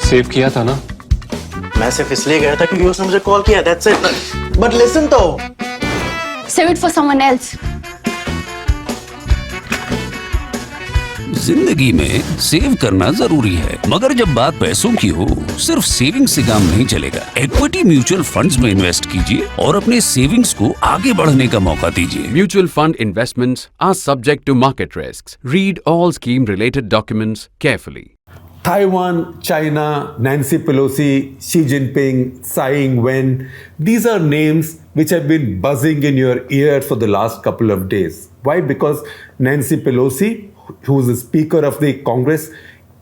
Save किया था ना? मैं सिर्फ इसलिए गया था क्योंकि उसने मुझे कॉल किया, that's it. But listen तो. Save it for someone else. जिंदगी में सेव करना जरूरी है, मगर जब बात पैसों की हो, सिर्फ सेविंग से काम नहीं चलेगा। इक्विटी म्यूचुअल फंड्स में इन्वेस्ट कीजिए और अपने सेविंग्स को आगे बढ़ने का मौका दीजिए। Mutual fund investments are subject to market risks. Read all scheme-related documents carefully. Taiwan, China, Nancy Pelosi, Xi Jinping, Tsai Ing-wen, these are names which have been buzzing in your ear for the last couple of days. Why? Because Nancy Pelosi, who is the Speaker of the Congress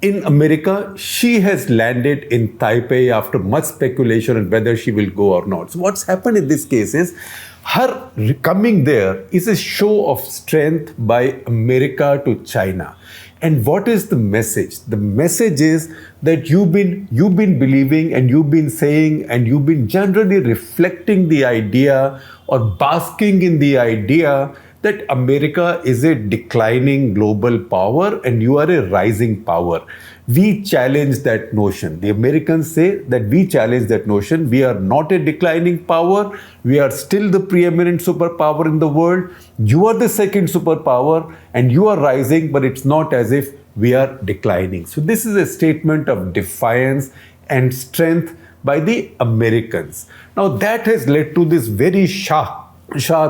in America, she has landed in Taipei after much speculation on whether she will go or not. So what's happened in this case is her coming there is a show of strength by America to China. And what is the message? The message is that you've been believing and you've been saying and you've been generally reflecting the idea or basking in the idea that America is a declining global power and you are a rising power. We challenge that notion. The Americans say that we challenge that notion. We are not a declining power. We are still the preeminent superpower in the world. You are the second superpower and you are rising, but it's not as if we are declining. So this is a statement of defiance and strength by the Americans. Now that has led to this very sharp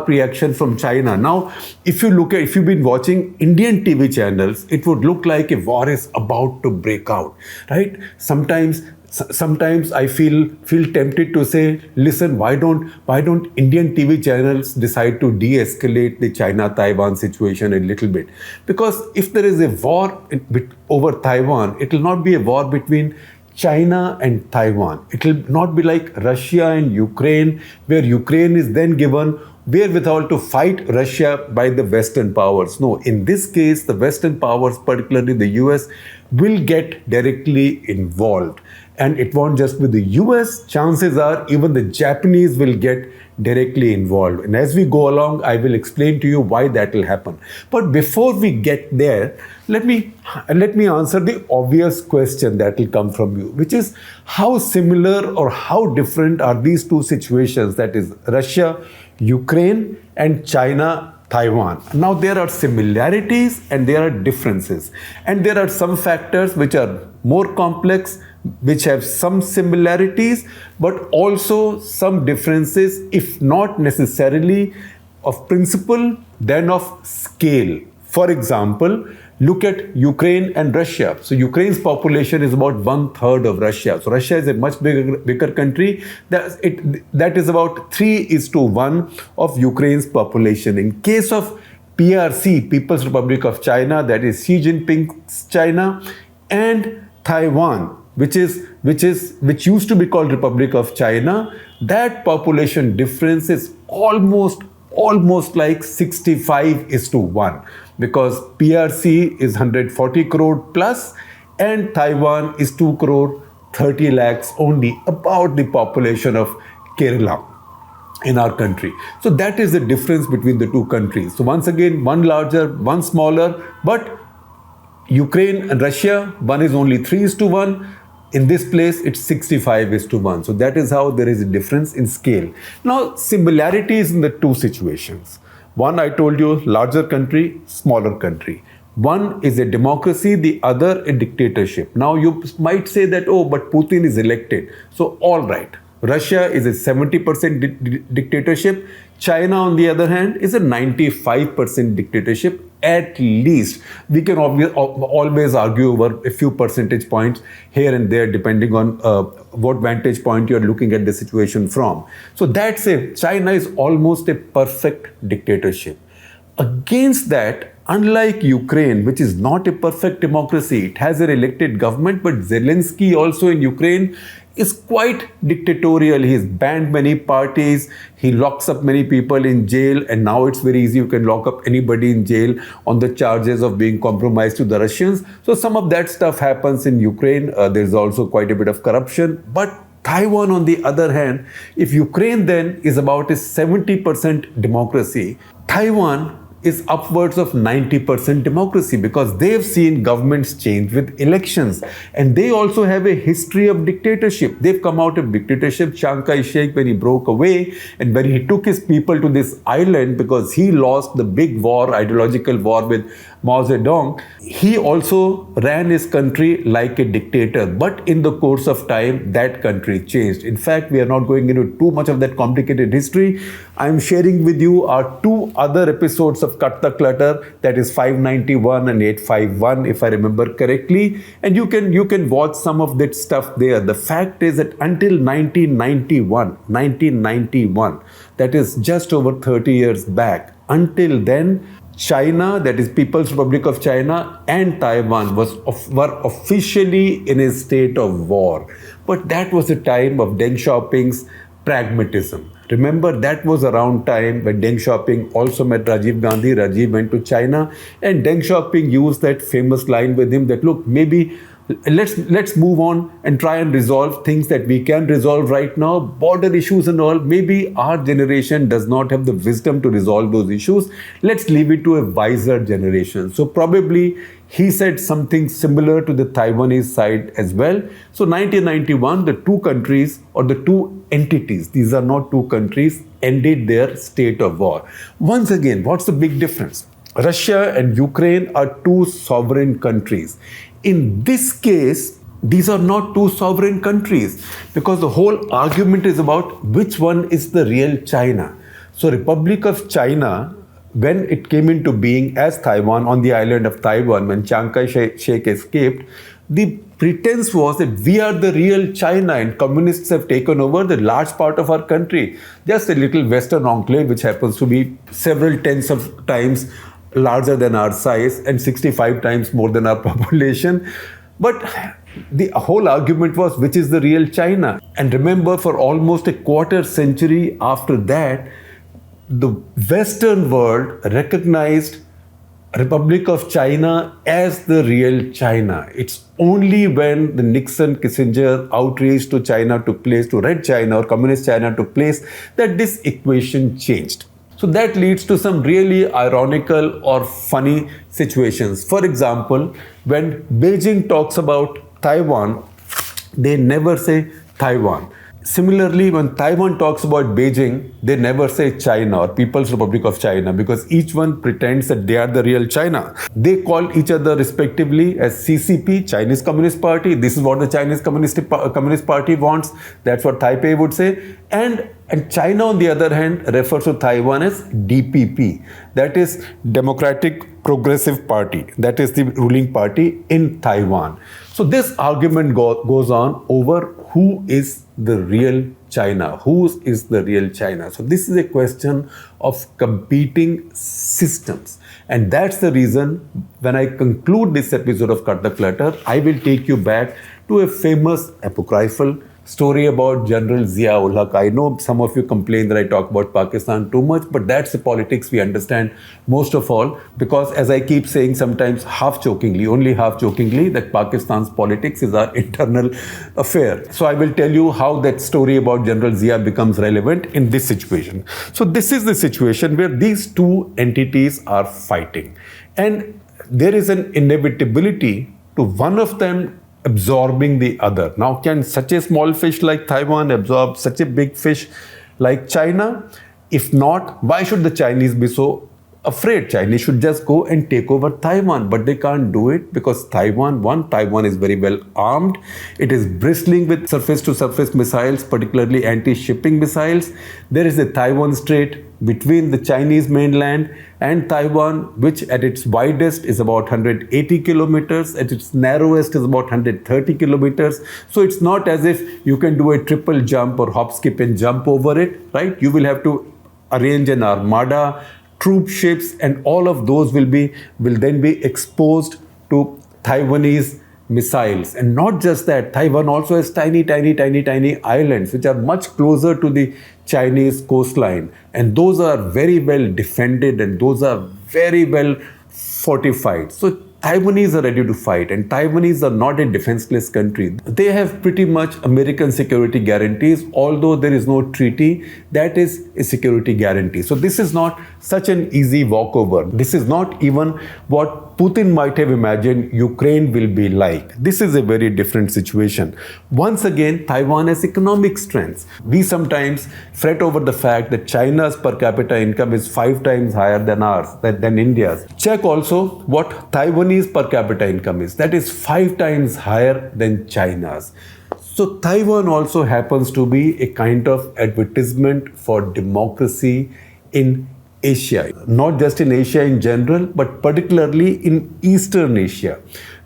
reaction from China. Now, if you've been watching Indian TV channels, it would look like a war is about to break out, right? Sometimes I feel tempted to say, listen, why don't Indian TV channels decide to de-escalate the China-Taiwan situation a little bit? Because if there is a war over Taiwan, it will not be a war between China and Taiwan. It will not be like Russia and Ukraine, where Ukraine is then given wherewithal to fight Russia by the Western powers. No, in this case, the Western powers, particularly the US, will get directly involved. And it won't just be the US, chances are even the Japanese will get directly involved. And as we go along, I will explain to you why that will happen. But before we get there, let me answer the obvious question that will come from you, which is how similar or how different are these two situations, that is Russia, Ukraine and China, Taiwan. Now there are similarities and there are differences, and there are some factors which are more complex, which have some similarities but also some differences, if not necessarily of principle, then of scale. For example, look at Ukraine and Russia. So Ukraine's population is about 1/3 of Russia. So Russia is a much bigger country. That is about 3:1 of Ukraine's population. In case of PRC, People's Republic of China, that is Xi Jinping's China, and Taiwan, which used to be called Republic of China, that population difference is almost like 65:1, because PRC is 140 crore plus and Taiwan is 2 crore 30 lakhs, only about the population of Kerala in our country. So that is the difference between the two countries. So once again, one larger, one smaller, but Ukraine and Russia, one is only 3:1. In this place, it's 65:1. So that is how there is a difference in scale. Now, similarities in the two situations. One, I told you, larger country, smaller country. One is a democracy, the other a dictatorship. Now, you might say that, oh, but Putin is elected. So, all right. Russia is a 70% dictatorship. China, on the other hand, is a 95% dictatorship. At least we can always argue over a few percentage points here and there, depending on what vantage point you're looking at the situation from. So that's it. China is almost a perfect dictatorship. Against that, unlike Ukraine, which is not a perfect democracy, it has an elected government, but Zelensky also in Ukraine is quite dictatorial. He's banned many parties, he locks up many people in jail, and now it's very easy, you can lock up anybody in jail on the charges of being compromised to the Russians. So some of that stuff happens in Ukraine. There's also quite a bit of corruption. But Taiwan, on the other hand, if Ukraine then is about a 70% democracy, Taiwan is upwards of 90% democracy, because they've seen governments change with elections, and they also have a history of dictatorship. They've come out of dictatorship. Chiang Kai-shek, when he broke away and when he took his people to this island because he lost the big war, ideological war with Mao Zedong, he also ran his country like a dictator. But in the course of time, that country changed. In fact, we are not going into too much of that complicated history. I am sharing with you our two other episodes of Cut the Clutter, that is 591 and 851, if I remember correctly. And you can watch some of that stuff there. The fact is that until 1991, that is just over 30 years back, until then, China, that is People's Republic of China, and Taiwan were officially in a state of war. But that was a time of Deng Xiaoping's pragmatism. Remember, that was around time when Deng Xiaoping also met Rajiv Gandhi. Rajiv went to China, and Deng Xiaoping used that famous line with him that, look, maybe let's move on and try and resolve things that we can resolve right now. Border issues and all, maybe our generation does not have the wisdom to resolve those issues. Let's leave it to a wiser generation. So probably he said something similar to the Taiwanese side as well. So 1991, the two countries, or the two entities, these are not two countries, ended their state of war. Once again, what's the big difference? Russia and Ukraine are two sovereign countries. In this case, these are not two sovereign countries, because the whole argument is about which one is the real China. So Republic of China, when it came into being as Taiwan on the island of Taiwan, when Chiang Kai-shek escaped, the pretense was that we are the real China and communists have taken over the large part of our country. Just a little western enclave which happens to be several tens of times larger than our size and 65 times more than our population. But the whole argument was, which is the real China? And remember, for almost a quarter century after that, the Western world recognized Republic of China as the real China. It's only when the Nixon-Kissinger outreach to China took place, to Red China or Communist China took place, that this equation changed. So that leads to some really ironical or funny situations. For example, when Beijing talks about Taiwan, they never say Taiwan. Similarly, when Taiwan talks about Beijing, they never say China or People's Republic of China, because each one pretends that they are the real China. They call each other respectively as CCP, Chinese Communist Party. This is what the Chinese Communist Party wants. That's what Taipei would say. And China, on the other hand, refers to Taiwan as DPP. That is Democratic Progressive Party. That is the ruling party in Taiwan. So this argument goes on over who is the real China. Who is the real China? So this is a question of competing systems. And that's the reason when I conclude this episode of Cut the Clutter, I will take you back to a famous apocryphal story about General Zia-ul Haq. I know some of you complain that I talk about Pakistan too much, but that's the politics we understand most of all, because as I keep saying sometimes half-jokingly, only half-jokingly, that Pakistan's politics is our internal affair. So I will tell you how that story about General Zia becomes relevant in this situation. So this is the situation where these two entities are fighting. And there is an inevitability to one of them absorbing the other. Now, can such a small fish like Taiwan absorb such a big fish like China? If not, why should the Chinese be so afraid? Chinese should just go and take over Taiwan, but they can't do it because Taiwan is very well armed. It is bristling with surface-to-surface missiles, particularly anti-shipping missiles. There is a Taiwan Strait between the Chinese mainland and Taiwan, which at its widest is about 180 kilometers, at its narrowest is about 130 kilometers. So it's not as if you can do a triple jump or hop, skip and jump over it, right? You will have to arrange an armada, troop ships, and all of those will then be exposed to Taiwanese missiles. And not just that, Taiwan also has tiny islands which are much closer to the Chinese coastline, and those are very well defended and those are very well fortified. So Taiwanese are ready to fight, and Taiwanese are not a defenseless country. They have pretty much American security guarantees, although there is no treaty that is a security guarantee. So this is not such an easy walkover. This is not even what Putin might have imagined Ukraine will be like. This is a very different situation. Once again, Taiwan has economic strengths. We sometimes fret over the fact that China's per capita income is 5 times higher than ours, than India's. Check also what Taiwanese per capita income is. That is 5 times higher than China's. So Taiwan also happens to be a kind of advertisement for democracy in Asia, not just in Asia in general, but particularly in Eastern Asia,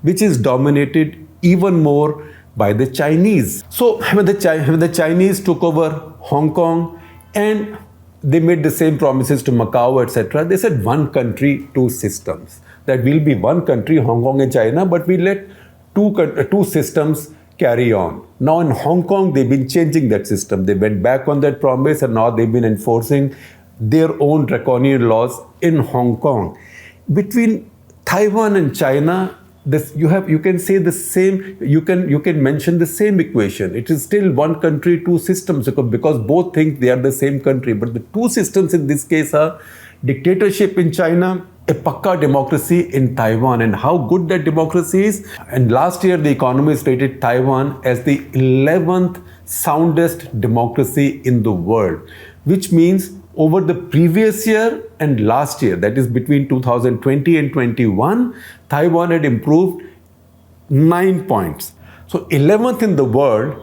which is dominated even more by the Chinese. So when the Chinese took over Hong Kong and they made the same promises to Macau, etc., they said one country, two systems. That will be one country, Hong Kong and China, but we let two systems carry on. Now in Hong Kong, they've been changing that system. They went back on that promise and now they've been enforcing their own draconian laws in Hong Kong. Between Taiwan and China, you can say the same, you can mention the same equation. It is still one country, two systems, because both think they are the same country. But the two systems in this case are dictatorship in China, a pakka democracy in Taiwan, and how good that democracy is. And last year, The Economist rated Taiwan as the 11th soundest democracy in the world, which means over the previous year and last year, that is between 2020 and 21, Taiwan had improved 9 points. So 11th in the world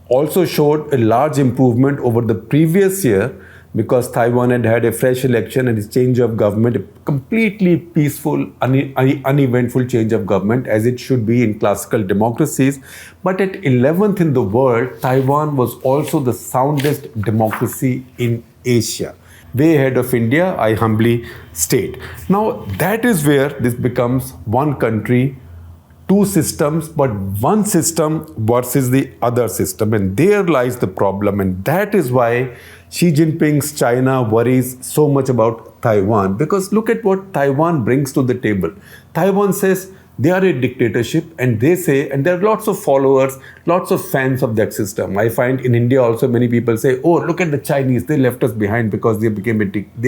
also showed a large improvement over the previous year because Taiwan had had a fresh election and a change of government, a completely peaceful, uneventful change of government, as it should be in classical democracies. But at 11th in the world, Taiwan was also the soundest democracy in Asia. Way ahead of India, I humbly state. Now, that is where this becomes one country, two systems, but one system versus the other system. And there lies the problem. And that is why Xi Jinping's China worries so much about Taiwan. Because look at what Taiwan brings to the table. Taiwan says they are a dictatorship, and they say, and there are lots of followers, lots of fans of that system. I find in India also many people say, oh, look at the Chinese, they left us behind because they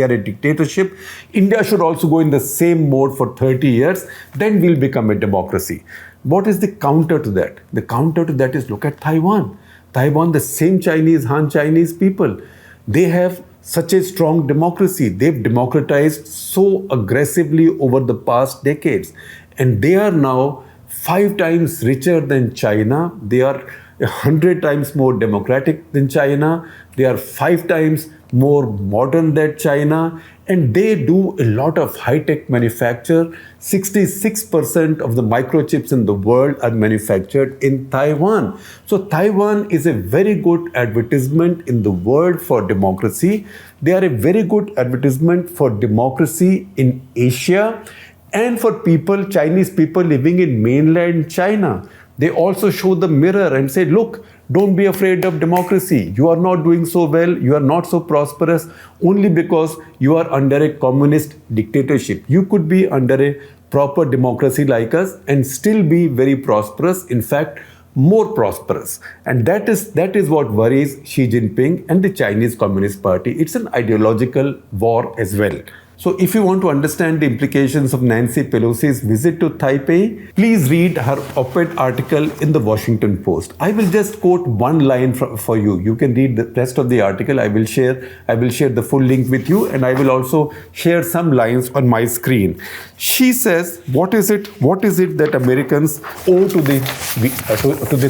are a dictatorship. India should also go in the same mode for 30 years, then we'll become a democracy. What is the counter to that? The counter to that is, look at Taiwan. Taiwan, the same Chinese, Han Chinese people, they have such a strong democracy. They've democratized so aggressively over the past decades. And they are now 5 times richer than China. They are 100 times more democratic than China. They are 5 times more modern than China. And they do a lot of high-tech manufacture. 66% of the microchips in the world are manufactured in Taiwan. So Taiwan is a very good advertisement in the world for democracy. They are a very good advertisement for democracy in Asia. And for people, Chinese people living in mainland China, they also show the mirror and say, look, don't be afraid of democracy. You are not doing so well. You are not so prosperous only because you are under a communist dictatorship. You could be under a proper democracy like us and still be very prosperous. In fact, more prosperous. And that is what worries Xi Jinping and the Chinese Communist Party. It's an ideological war as well. So if you want to understand the implications of Nancy Pelosi's visit to Taipei, please read her op-ed article in the Washington Post. I will just quote one line for you. You can read the rest of the article. I will share the full link with you, and I will also share some lines on my screen. She says, what is it that Americans owe to the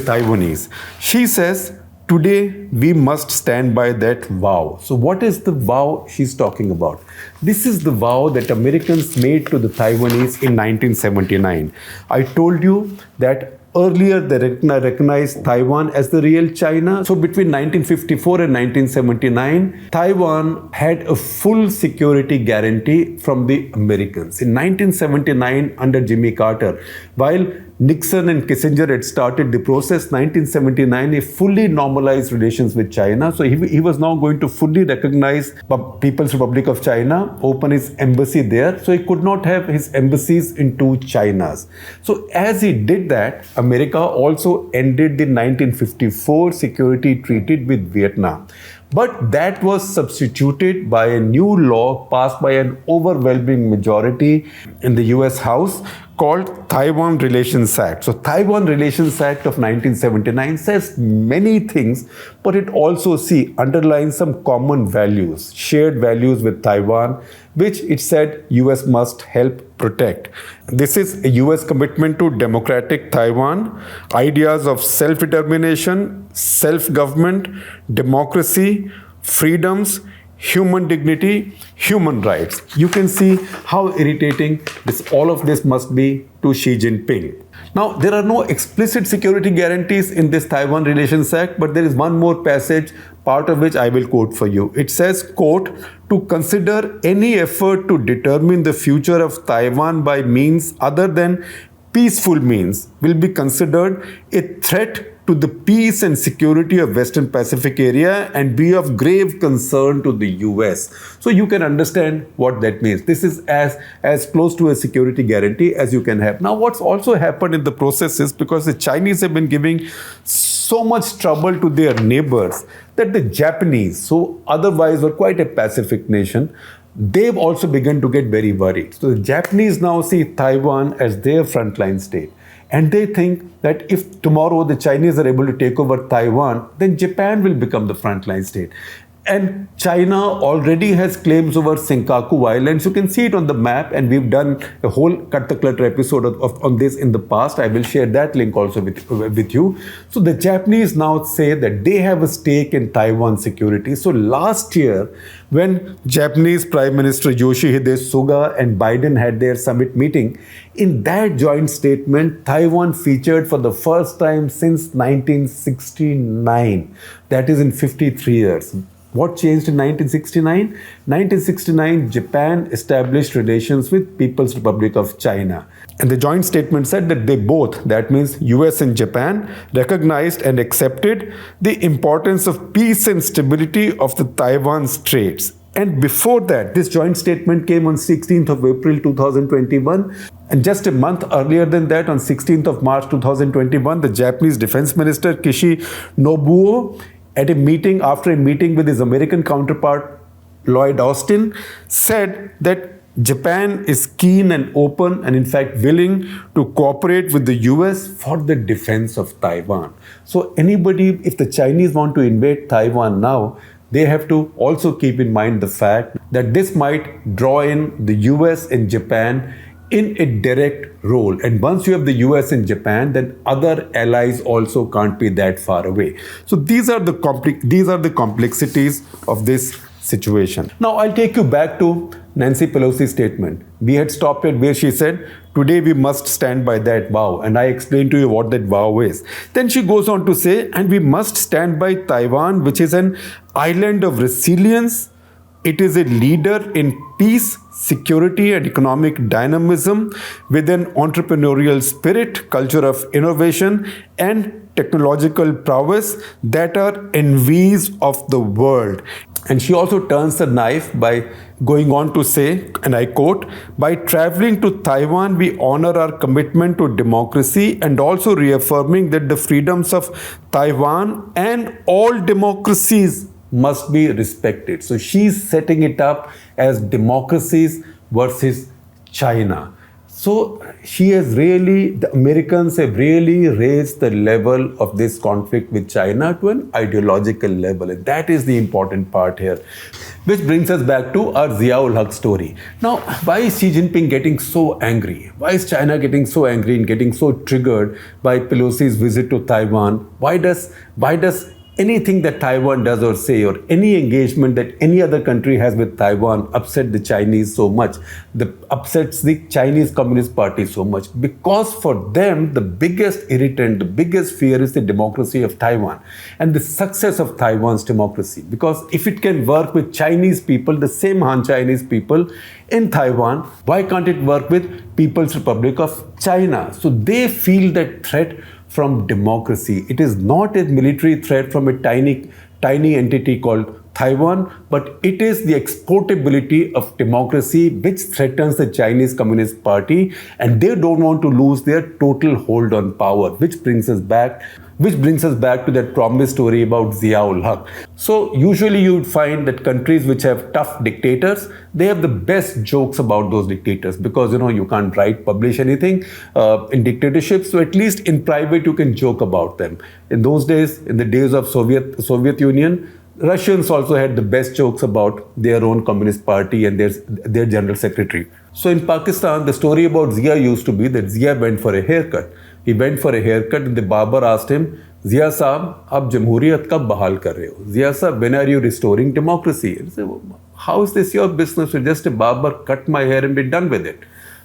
Taiwanese? She says, today, we must stand by that vow. So what is the vow she's talking about? This is the vow that Americans made to the Taiwanese in 1979. I told you that earlier they recognized Taiwan as the real China. So between 1954 and 1979, Taiwan had a full security guarantee from the Americans. In 1979, under Jimmy Carter, while Nixon and Kissinger had started the process. 1979, he fully normalized relations with China. So he was now going to fully recognize the People's Republic of China, open his embassy there. So he could not have his embassies in two Chinas. So as he did that, America also ended the 1954 security treaty with Vietnam. But that was substituted by a new law passed by an overwhelming majority in the US House called Taiwan Relations Act. So Taiwan Relations Act of 1979 says many things, but it also underlines some common values, shared values with Taiwan, which it said US must help protect. This is a US commitment to democratic Taiwan, ideas of self-determination, self-government, democracy, freedoms, human dignity, human rights. You can see how irritating all of this must be to Xi Jinping. Now, there are no explicit security guarantees in this Taiwan Relations Act, but there is one more passage, part of which I will quote for you. It says, quote, to consider any effort to determine the future of Taiwan by means other than peaceful means will be considered a threat to the peace and security of Western Pacific area and be of grave concern to the US. So you can understand what that means. This is as close to a security guarantee as you can have. Now, what's also happened in the process is because the Chinese have been giving so much trouble to their neighbors that the Japanese, so otherwise were quite a Pacific nation, they've also begun to get very worried. So the Japanese now see Taiwan as their frontline state. And they think that if tomorrow the Chinese are able to take over Taiwan, then Japan will become the frontline state. And China already has claims over Senkaku Islands. You can see it on the map, and we've done a whole Cut the Clutter episode on this in the past. I will share that link also with you. So the Japanese now say that they have a stake in Taiwan security. So last year, when Japanese Prime Minister Yoshihide Suga and Biden had their summit meeting, in that joint statement, Taiwan featured for the first time since 1969. That is in 53 years. What changed in 1969? 1969, Japan established relations with People's Republic of China. And the joint statement said that they both, that means US and Japan, recognized and accepted the importance of peace and stability of the Taiwan Straits. And before that, this joint statement came on 16th of April 2021. And just a month earlier than that, on 16th of March 2021, the Japanese Defense Minister Kishi Nobuo, at a meeting, after a meeting with his American counterpart, Lloyd Austin, said that Japan is keen and open and in fact willing to cooperate with the US for the defense of Taiwan. So anybody, if the Chinese want to invade Taiwan now, they have to also keep in mind the fact that this might draw in the US and Japan in a direct role. And once you have the US and Japan, then other allies also can't be that far away. So these are the complexities of this situation. Now I'll take you back to Nancy Pelosi's statement. We had stopped at where she said, today we must stand by that vow. And I explained to you what that vow is. Then she goes on to say, and we must stand by Taiwan, which is an island of resilience. It is a leader in peace, security, and economic dynamism with an entrepreneurial spirit, culture of innovation, and technological prowess that are envies of the world. And she also turns the knife by going on to say, and I quote, by traveling to Taiwan, we honor our commitment to democracy and also reaffirming that the freedoms of Taiwan and all democracies must be respected. So she's setting it up as democracies versus China. So the Americans have really raised the level of this conflict with China to an ideological level. And that is the important part here. Which brings us back to our Ziaul Haq story. Now, why is Xi Jinping getting so angry? Why is China getting so angry and getting so triggered by Pelosi's visit to Taiwan? Why does anything that Taiwan does or say, or any engagement that any other country has with Taiwan upset the Chinese so much, upsets the Chinese Communist Party so much, because for them, the biggest irritant, the biggest fear is the democracy of Taiwan and the success of Taiwan's democracy. Because if it can work with Chinese people, the same Han Chinese people in Taiwan, why can't it work with People's Republic of China? So they feel that threat from democracy. It is not a military threat from a tiny entity called Taiwan, but it is the exportability of democracy which threatens the Chinese Communist Party, and they don't want to lose their total hold on power, which brings us back to that promise story about Ziaul Haq. So usually you would find that countries which have tough dictators, they have the best jokes about those dictators, because you can't publish anything in dictatorships, so at least in private you can joke about them. In those days, in the days of Soviet Union, Russians also had the best jokes about their own Communist Party and their general secretary. So in Pakistan, the story about Zia used to be that Zia went for a haircut. He went for a haircut and the barber asked him, Zia Saab, aap Jamhuriyat kab bahal kar rahe ho? Zia Saab, when are you restoring democracy? He said, how is this your business? You're just a barber, cut my hair and be done with it.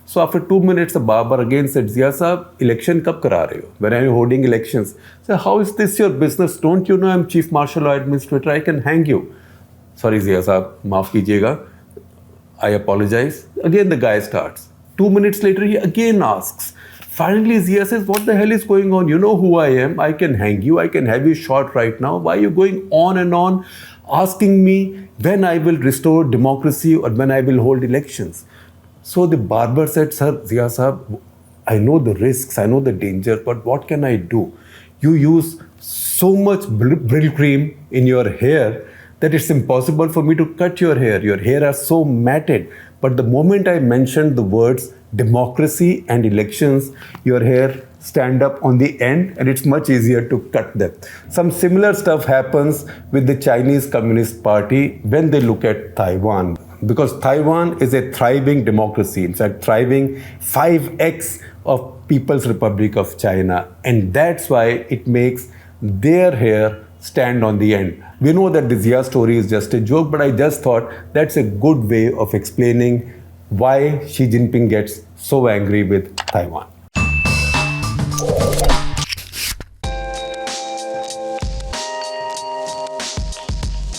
So after 2 minutes, the barber again said, Zia Saab, election kab kara rahe ho? When are you holding elections? So how is this your business? Don't you know I'm Chief Martial Law Administrator? I can hang you. Sorry, Zia Saab, maaf kijiyega. I apologize. Again, the guy starts. 2 minutes later, he again asks. Finally, Zia says, what the hell is going on? You know who I am. I can hang you. I can have you shot right now. Why are you going on and on asking me when I will restore democracy or when I will hold elections? So the barber said, Sir, Zia Saab, I know the risks, I know the danger, but what can I do? You use so much brill cream in your hair that it's impossible for me to cut your hair. Your hair are so matted. But the moment I mentioned the words democracy and elections, your hair stand up on the end and it's much easier to cut them. Some similar stuff happens with the Chinese Communist Party when they look at Taiwan. Because Taiwan is a thriving democracy, in fact, thriving 5x of People's Republic of China. And that's why it makes their hair stand on the end. We know that the Zia story is just a joke, but I just thought that's a good way of explaining why Xi Jinping gets so angry with Taiwan.